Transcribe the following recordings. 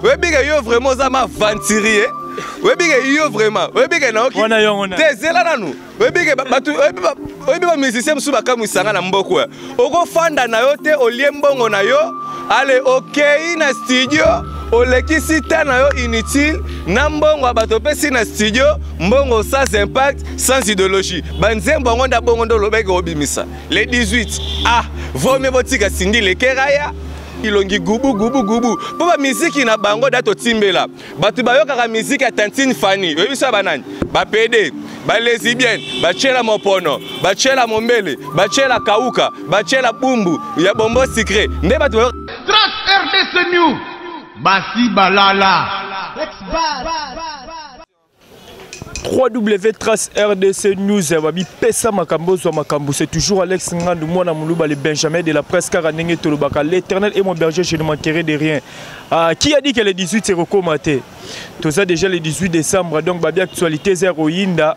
Webike yo vraiment za ma venturier. Webike yo vraiment. Webike na oki. Tezela nanu. Webike batu webike musicien musu bakamusanga na mboko. Oko fanda na yo te oliembongo na yo. Ale okay na studio. Olekisi ta na yo inutile. Na mbongo abatopesi na studio. Mbongo sans impact, sans idéologie. Banzembo ngonda bongo ndo lobeke obimisa. Le 18. Ah, vome botika sindi le keraya. Ilongi gubu. Po ba musique na bango dato timbela. Batu bayoka ka musique ya Tantine Fanny. Oyebisa banani? Ba PD, ba lesbienne, ba chela mopono, ba chela mombele, ba chela kauka, ba chela bumbu, ya bombo secret. Nde batu Trace RDC News. Basi balala. www.trace-rdc news babi pesa makambo zo makambo. C'est toujours Alex Ngandou mwana muluba le Benjamin de la presse Karanenge Tolobaka. L'Éternel est mon berger, je ne manquerai de rien. Qui a dit que le 18 c'est recomaté? Tout ça déjà le 18 décembre, donc babi actualité zéro yinda.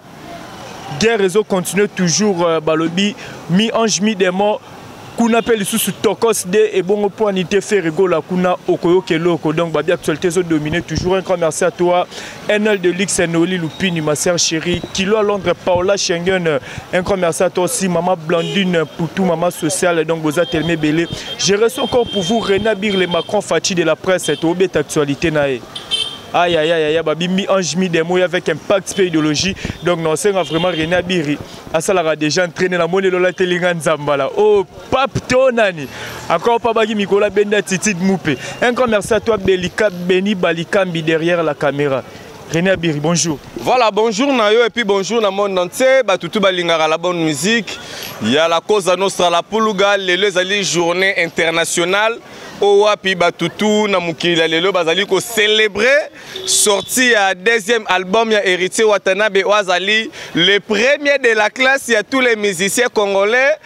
Guerre réseau continue toujours balobi mi-ange mi-démon. Kuna appelle sous Tokos de et bon point nité fait rigola kuna okoyo keloko. Donc babi actualité zo dominé toujours. Un grand merci à toi NL de Lix Noli Lupini ma sœur chérie Kilo à Londres Paola Schengen. Un grand merci à toi aussi maman Blandine Poutou maman sociale donc vous êtes tellement belé. Je reçois encore pour vous René Bir le Macron Fati de la presse et au bête actualité nae. Aïe aïe aïe aïe babi mi ange mi démo avec impact idéologie. Donc non c'est vraiment René Biri. Asalara déjà entraîné la monnaie lola telinga nzambala. Oh pape tonani. Encore pas bagi Mikola Benda Titi Moupé. Un grand merci à toi Belika Beni Balikambi derrière la caméra. René Abiri, bonjour. Voilà, bonjour Nayo et puis bonjour dans le monde entier. Tout balingara la bonne musique. Il y a la cause à nostra la Puluga, les journée internationale. Owapi batutu na mukila lelo bazali ko célébrer sorti à deuxième album ya Héritier Watanabe Wazali le premier de la classe, il y a tous les musiciens congolais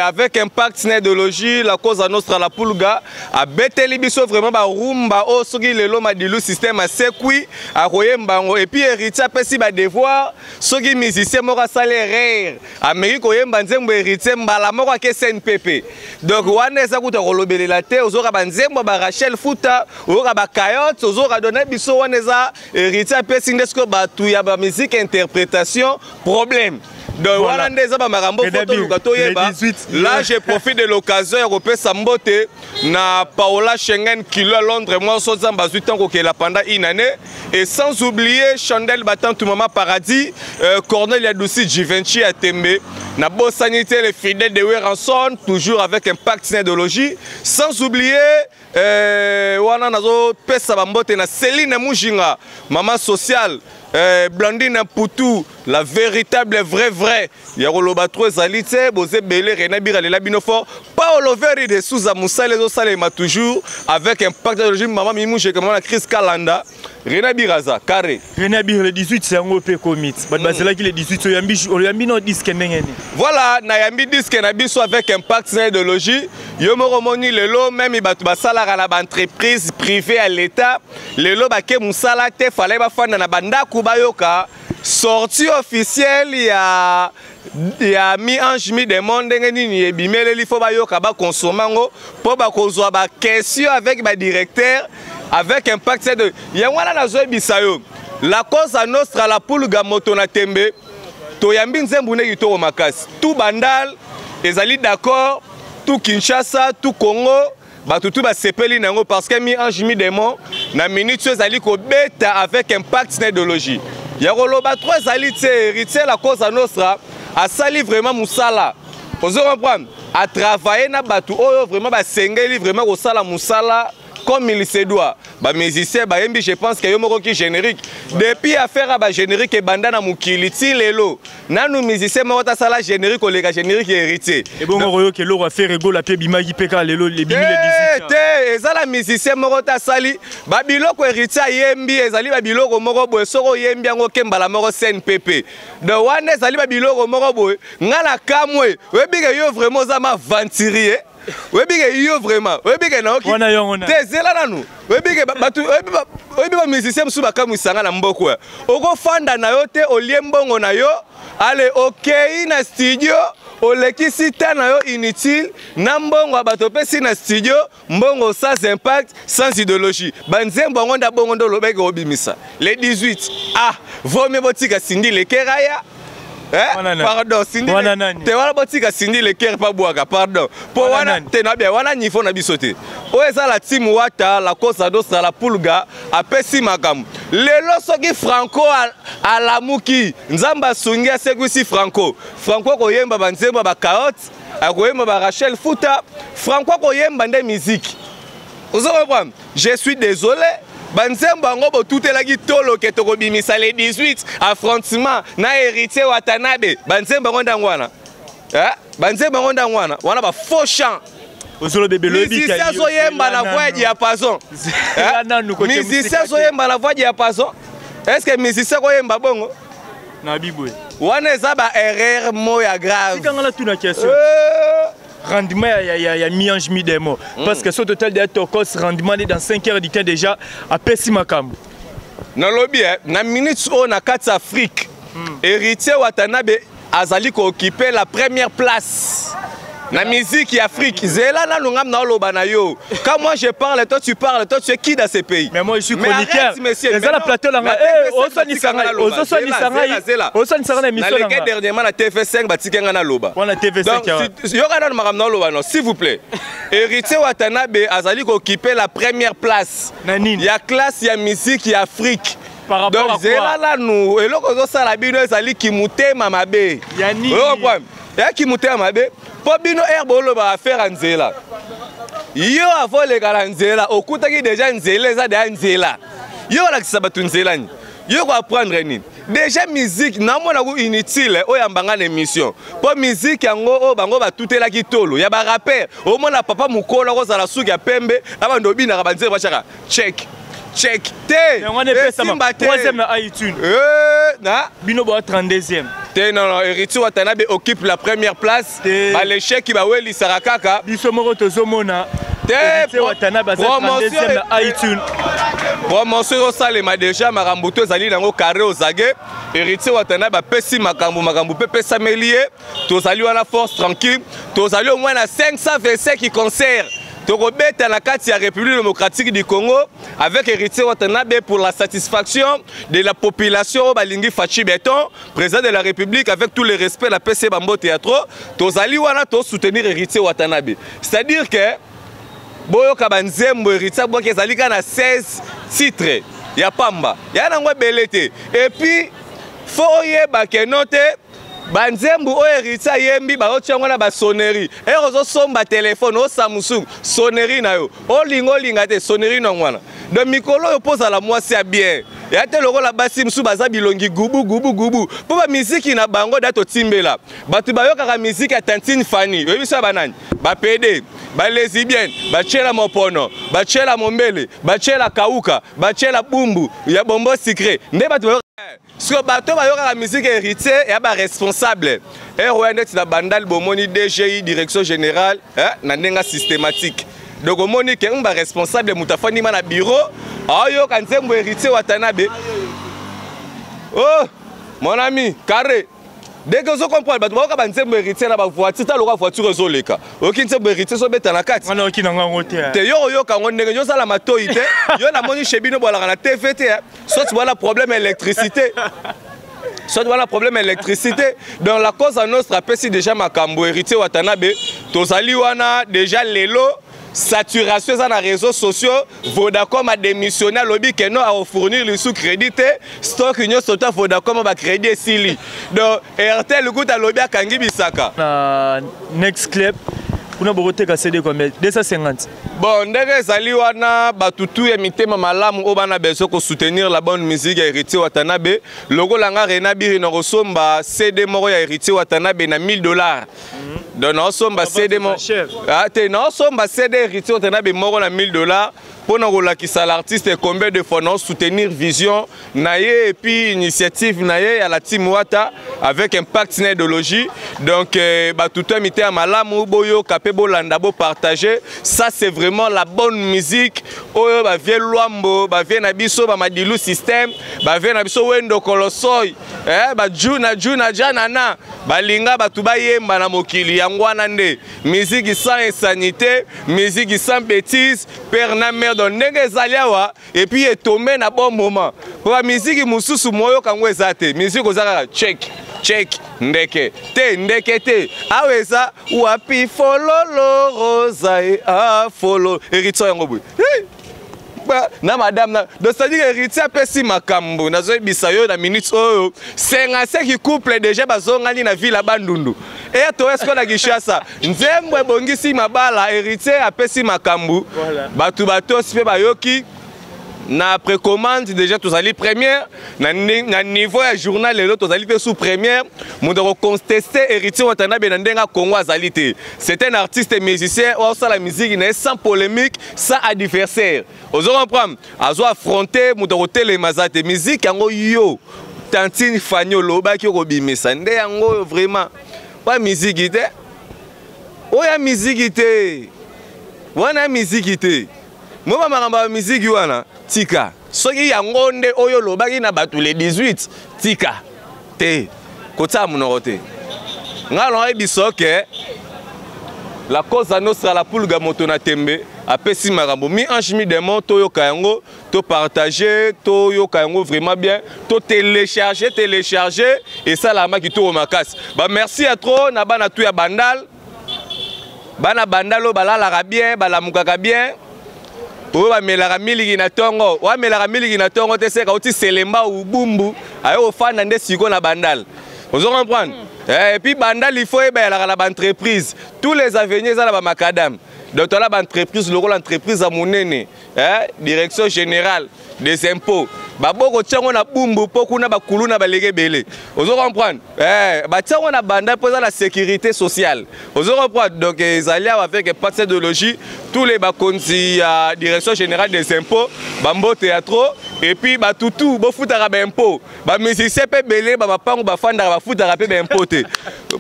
avec impact idéologie la cause à nostra la Puluga a beteli biso vraiment ba rumba o soki lelo madilu système a sekui a koyembango et puis Héritier pesi ba devoir soki musicien moko salaire Amérique koyemba nzembo Héritier mbala moko ke SNPP donc wana eza kuta kolobele la te ozora banzembo ba Rachel Futa ozora ba Coyote ozora donner biso wana eza Héritier pesi ndesko batu ya ba musique interprétation problème. Donc voilà, là je profite de l'occasion européenne Sambote na Paola Schengen Kilo à Londres moi Sozan Bazutan Kokela pendant une année et sans oublier Chandel Battant tout maman Paradis Cornelia Doussi Givenchy à Tembe na Beau Sanité les fidèles de Weranson toujours avec impact idéologie sans oublier wana nazo pesa bambote na Céline Mujinga maman sociale Blandine Poutou, la véritable vraie. Yaroloba 3 Zalite, Bozé Belé, René Bira, les Labinofort, Paolo Veri de Souza Moussa, les Osalema toujours, avec impact de régime, Maman Mimou, j'ai commandé la crise Kalanda, René Biraza, carré. René Bira, le 18, c'est un OP commit. C'est là qu'il est 18, on lui a mis nos disques. Voilà, Nayambi disque Nabiso avec impact idéologie. Yomoromoni, le lot, même il bat salaire à l'entreprise privée à l'État. Le lot, baké Moussala, te fallait faire dans la banda Kubayoka. Sortie officielle, il y a mi-ange, mi-démon, il faut consommer pour consommer des questions avec le directeur, avec impact de. Il y a la cause à nostra la Puluga Motona Tembe, Toyambi Nzembune Yitoro Makas. Tout Bandal, ils allaient d'accord, tout Kinshasa, tout Congo. Tout va s'épeler parce que mi-ange, mi-démon, na minute ils allaient bêta avec impact idéologie. Yaroloba 3 Héritier, Héritier la cause à nostra a sali vraiment Moussala. Vous comprenez? A travailler na batu oyo vraiment ba sengeli vraiment au sala Moussala comme il se doit. Ba musicien ba yembi je pense que yomoko ki générique. Depuis affaire ba générique et bandana mukili ti lelo. Nanu musicien mota sala générique o lega générique Héritier. Et bon royo que l'eau a fait rigolo la bimagi peka lelo les bimile 18. Ezala musicien mota sali ba biloko Héritier yembi ezali ba biloko moko boye soko yembi ngo kembala moko SNPP. De wane ezali ba biloko moko boye ngala kamwe webike yo vraiment za ma venturier. Webike yo vraiment webike na oki tezela nanu webike batu webike musicien musu bakamusanga na mboko oko fanda na yo te oliembongo na yo allez okei na studio olekisi ta na yo inutile na mbongo bato pesi na studio mbongo sans impact sans idéologie banzembo ngo nda bongo ndo lobeka obimisa le 18 vaut mieux botika sindi le keraya pardon sindi te wala botika sindi le ker pa bwaka pardon po wana te na bien wana nifo na bisote o eza la team wata la cosa do la pulga apesi makam lelo soki Franco alamuki nzamba sungi asekuisi Franco koyemba banzembo ba carotte akoyemba ba Rachel Futa Franco koyemba nde musique ozo comprendre je suis désolé banzembo ngo botutelaki tolo ke tokobimisa le 18 affrontement na héritier Watanabe banzembo ngo ndangwana banzembo ngo ndangwana wana ba faux chant ozolo bebe lobi ka musicien soyemba na voix diapason musicien soyemba na voix diapason est-ce que musicien koyemba bongo na bibwe wana eza ba erreur moya grave sikanga tuna question rendement ya miange mi demo parce que ce total de tokos rendement dans 5 heures du temps déjà à pesi makambo na lobby na minutes on na 4 Afrique héritier Watanabe azali ko occuper la première place na musique Afrique zela na lungam na loba na yo quand moi je parle toi tu parles toi tu es qui dans ce pays mais moi je suis chroniqueur c'est ça la plateau là osani sanga na mission là dernièrement na TV5 batikenga na loba on a TV5 donc yo kana magam na loba non s'il vous plaît héritier Watanabe azali ko occuper la première place ya classe ya musique Afrique par rapport donc zela la nous eloko zo sala bino ezali kimutema mabe yani ya kimutema mabe po bino herbe oloba affaire nzela yo avoleka na nzela okutaki déjà nzela eza de nzela yo olakisa bato nzela ni yo ko apprendre nini déjà musique namona ko inutile oyambanga na émission po musique yango o bango batutelaki tolo ya ba rapper omona papa mukolo kozala suki ya pembe abando bina ka banzela bachaka check te on est pesa ma troisième na iTunes na bino bo 32e non, héritier Watanabe occupe la première place. L'échec qui va oui Sarakaka. Bisomoro tozomona. Héritier Watanabe à 32e na iTunes. Promotion salema déjà marambuto zali nango carré aux aguets. Héritier Watanabe pesi makambu pesa melier. Tozali wana force tranquille. Tozali au moins na 525 concerts. Tokobeta na kati ya République démocratique du Congo avec héritier Watanabe pour la satisfaction de la population balingi Fachi Beton, président de la République avec tout le respect la PC Bambo Théâtre, tozali wana to soutenir héritier Watanabe. C'est-à-dire que boyo kabanzembo héritier boyo kezali kana 16 titres ya pamba. Ya nango belete et puis faut yeba ke note banzembu o héritier yembi ba otiango na ba sonnerie e ozo somba téléphone o Samsung sonnerie na yo o linga te sonnerie na ngwana de mikolo yo posa la mwasi ya bien ya te loko la basi msu baza bilongi gubu po ba musique na bango dato timbela batu bayoka ka musique ya Tantine Fanny yo biso banani ba PD ba lesbienne ba chela mopono ba chela mombele ba chela kauka ba chela bumbu ya bombo secret nde batu sur bateau bayoka la musique héritier ya ba responsable RONET na bandal bomoni DGI direction générale na ndenga systématique donc omoni ke mba responsable mutafani mana bureau ayo kanzembo héritier Watanabe oh mon ami carré dès que vous comprenez bato bayoka banzembo héritier na ba voiture ta loka voiture ezoleka okinzembo héritier so beta na kati wana okinanga ngote te yo yoka ngo ndenge yo sala matoi te yo na moni chebino bolaka na TVT soit voilà problème électricité soit voilà problème électricité dans la cause à notre apesi déjà makambo héritier Watanabe tozali wana déjà lelo saturation dans les réseaux sociaux Vodacom a démissionné lobby que non à fournir le sous-crédit stock union sota Vodacom ba crédit sili donc RTL le goût à lobby à Kangi Bisaka next club kuna bokoteka CD combien 250 bon ndenge zali wana batutu ya mitema malamu o bana beso ko soutenir la bonne musique ya héritier Watanabe logo langa Rena Biri na kosomba CD moko ya héritier Watanabe na $1000 donc na somba CD mo te na somba CD héritier Watanabe moko na $1000 pour nous relakisa l'artiste combien de fois nous soutenir vision naie et puis initiative naie à la team Wata avec impact idéologie. Donc tout un mité à malamu boyo kapebo landabo partager. Ça c'est vraiment la bonne musique. Oyo ba vie luambo, ba vie na biso ba madilu system, ba vie na biso wendo kolosoy. Ba juna janana, ba linga ba tuba yemba na mokili yangwana nde. Musique sans insanité, musique sans bêtise, père na mère donc ndenge zaliawa et puis etombe na bon moment. Pour la musique mususu moyo kangwe zate, musique ozaka check ndeke te aweza wapi fololo rosa e a follow héritier yango boy na madame na donc c'est-à-dire héritier apesi makambo nazo bisayo na minute oyo 55 couple déjà bazongani na ville bandundu et to est-ce qu'on a gishasa nzembwe bongisi mabala héritier apesi makambo bato sipe bayoki na précommande déjà tous allez première na niveau ya journal les autres allez sous première mon de contester héritier watana benandenga Congo azalité c'est un artiste et musicien ou ça la musique n'est sans polémique sans adversaire aux on prend azo affronter mon de télé mazate musique yango yo tantine fanyolo ba ki robimisa nde yango vraiment pas musique ité oya musique ité wana musique ité moi ma musique wana tika soki yango nde oyo lobaki na batu les 18 tika te kota munoko te ngalo ebiso ke la cause à nostra la pulga moto na tembe apesi makambo mi ange démon to yo kayango to partager to yo kayango vraiment bien to télécharger et ça la ma ki to makas ba merci à trop na bana tu ya bandal bana bandalo balala bien balamukaka bien. Oyo ba melaka miliki na tongo, wa melaka miliki na tongo te seka oti selemba ou bumbu, ayo ofanda nde siko na bandal. Vous comprenez? Et puis bandal il faut la entreprise, tous les avenirs ça la macadam. Donc là l'entreprise le rôle entreprise à monene, direction générale des impôts. Baboko tchango na bumbu poku na bakulu na balege belé. Vous comprenez? Ba tchango na banda pour la sécurité sociale. Vous comprenez? Donc ils allaient avec pas de logis tous les bakonzi à direction générale des impôts, bambo théâtre et puis ba toutou bo futara ba impôt. Ba musicien pe belé ba pango ba fanda ba futara pe ba impôt te.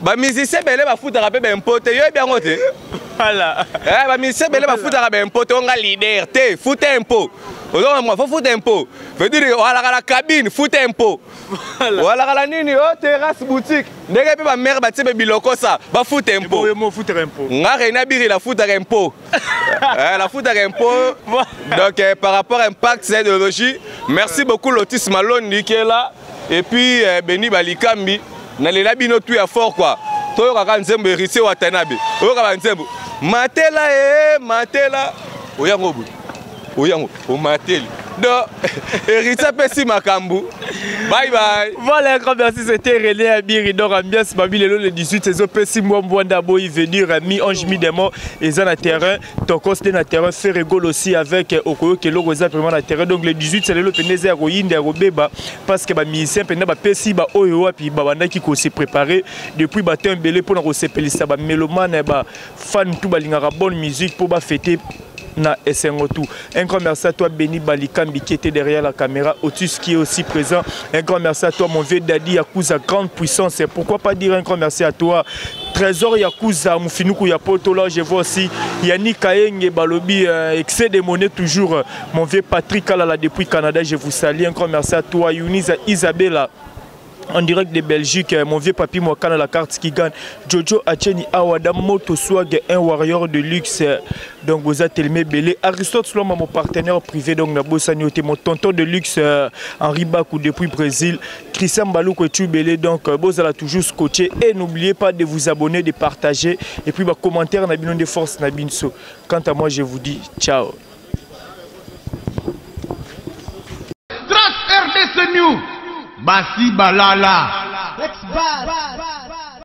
Ba musicien belé ba futara pe ba impôt te. Yo bien ngote. Voilà. Ba musicien belé ba futara ba impôt te on ga leader te, foute impôt. Moi, faut foutre un pot. Veut dire, voilà la cabine, foutre un pot. Voilà la nini, oh terrasse boutique. Dès que ma mère bâtit biloko ça, va foutre un pot. Nga rena biri la foutre un pot. La foutre un pot. Donc par rapport à impact cette idéologie, merci beaucoup Lotis Malone qui est là et puis Beni Balikambi. Nalela bino tu ya fort quoi. Toyo kaka nzembo héritier Watanabe. Oyo kaka nzembo. Matela. Oyango bu. Oyango, au matel. Donc, héritier Pessi Makambu. Bye bye. Voilà, un grand merci. C'était René Abiri. Donc, ambiance, Babylone le 18, c'est Pessi Mwambwanda Boy venir, mi-ange, mi-démon, et ça na terrain. Donc, c'est na terrain, fait rigole aussi avec Okoyo, qui est l'orosé vraiment na terrain. Donc, le 18, c'est le Pénézé à Royinde, à Robeba, parce que les musiciens, Pessi, Oyo, puis Babanda qui s'est préparé depuis un belé pour nous recevoir ça, mélomane, fan, tout, balingara, bonne musique pour fêter. Na SNO2. Un grand merci à toi Beni Balikambi qui était derrière la caméra, Otus qui est aussi présent. Un grand merci à toi mon vieux Daddy Yakuza, grande puissance. Et pourquoi pas dire un grand merci à toi Trésor Yakuza, Moufinuku Yapoto, là je vois aussi Yannick Kaeng Balobi, excès de monnaie toujours. Mon vieux Patrick Alala depuis Canada, je vous salue. Un grand merci à toi Younisa Isabella. En direct de Belgique, mon vieux papy Mwakana la carte qui gagne. Jojo Acheni Awada Moto Swag, un warrior de luxe. Donc vous êtes Telmé Belé. Aristote Sloma, mon partenaire privé. Donc Nabossanioté, mon tonton de luxe Henri Bakou depuis Brésil. Christian Balou Kouetu Belé. Donc vous allez toujours scotcher. Et n'oubliez pas de vous abonner, de partager. Et puis commentaire Nabinon de force Nabinso. Quant à moi, je vous dis ciao. RDC News. Basi Balala.